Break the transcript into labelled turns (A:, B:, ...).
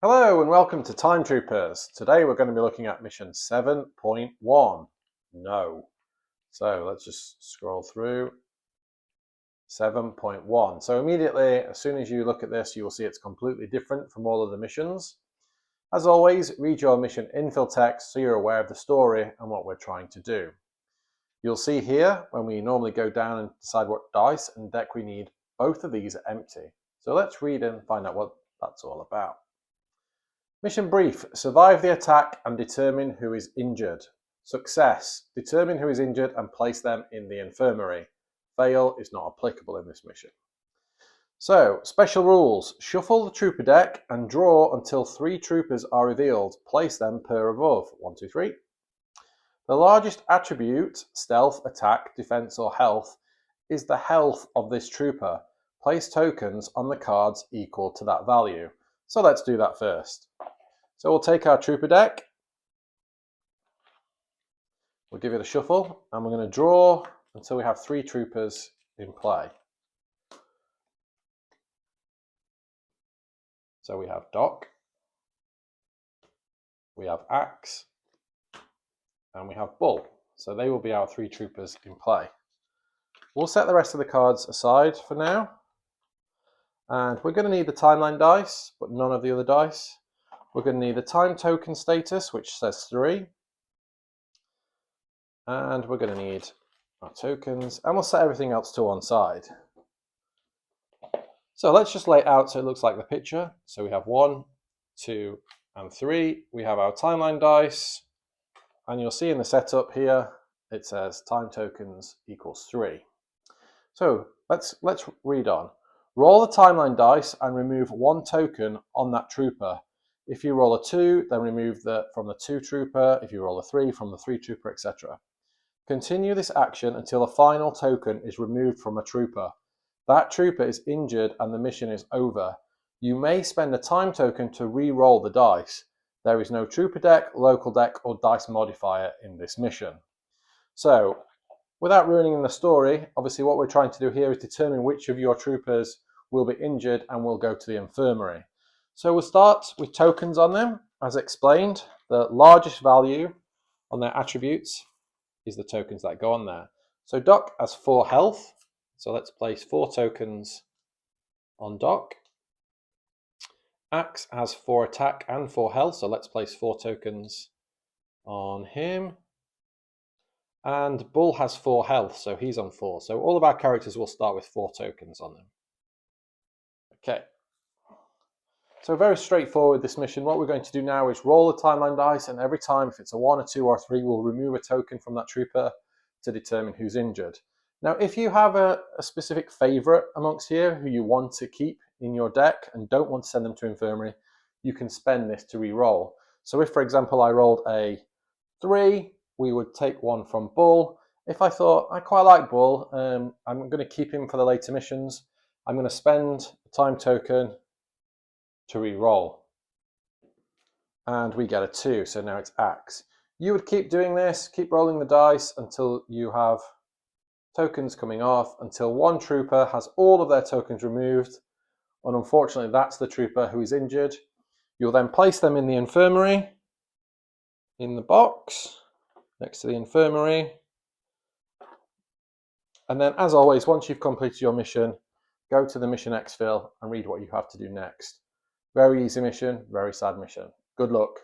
A: Hello and welcome to Time Troopers. Today we're going to be looking at mission 7.1, No. So let's just scroll through 7.1. So immediately, as soon as you look at this, you will see it's completely different from all of the missions. As always, read your mission infill text so you're aware of the story and what we're trying to do. You'll see here, when we normally go down and decide what dice and deck we need, both of these are empty. So let's read and find out what that's all about. Mission brief: survive the attack and determine who is injured. Success: determine who is injured and place them in the infirmary. Fail is not applicable in this mission. So, special rules: shuffle the trooper deck and draw until 3 troopers are revealed. Place them per above. 1, 2, 3. The largest attribute, stealth, attack, defense, or health, is the health of this trooper. Place tokens on the cards equal to that value. So let's do that first. So we'll take our trooper deck, we'll give it a shuffle, and we're going to draw until we have 3 troopers in play. So we have Doc, we have Axe, and we have Bull. So they will be our 3 troopers in play. We'll set the rest of the cards aside for now. And we're going to need the timeline dice, but none of the other dice. We're going to need the time token status, which says 3. And we're going to need our tokens, and we'll set everything else to one side. So let's just lay it out so it looks like the picture. So we have 1, 2, and 3. We have our timeline dice, and you'll see in the setup here, it says time tokens equals 3. So let's read on. Roll the timeline dice and remove 1 token on that trooper. If you roll a 2, then remove from the 2 trooper. If you roll a 3, from the 3 trooper, etc. Continue this action until a final token is removed from a trooper. That trooper is injured and the mission is over. You may spend a time token to re-roll the dice. There is no trooper deck, local deck, or dice modifier in this mission. So, without ruining the story, obviously what we're trying to do here is determine which of your troopers will be injured and will go to the infirmary. So we'll start with tokens on them. As explained, the largest value on their attributes is the tokens that go on there. So Doc has 4 health, so let's place 4 tokens on Doc. Axe has 4 attack and 4 health, so let's place 4 tokens on him. And Bull has 4 health, so he's on 4. So all of our characters will start with 4 tokens on them. Okay. So very straightforward, this mission. What we're going to do now is roll the timeline dice, and every time, if it's a 1, a 2, or a 3, we'll remove a token from that trooper to determine who's injured. Now, if you have a specific favourite amongst here who you want to keep in your deck and don't want to send them to infirmary, you can spend this to re-roll. So if, for example, I rolled a 3, we would take 1 from Bull. If I thought, I quite like Bull, I'm going to keep him for the later missions, I'm going to spend a time token to re-roll. And we get a 2, so now it's Axe. You would keep doing this, keep rolling the dice until you have tokens coming off, until 1 trooper has all of their tokens removed. And unfortunately, that's the trooper who is injured. You'll then place them in the infirmary, in the box, next to the infirmary. And then, as always, once you've completed your mission, go to the mission exfil and read what you have to do next. Very easy mission, very sad mission. Good luck.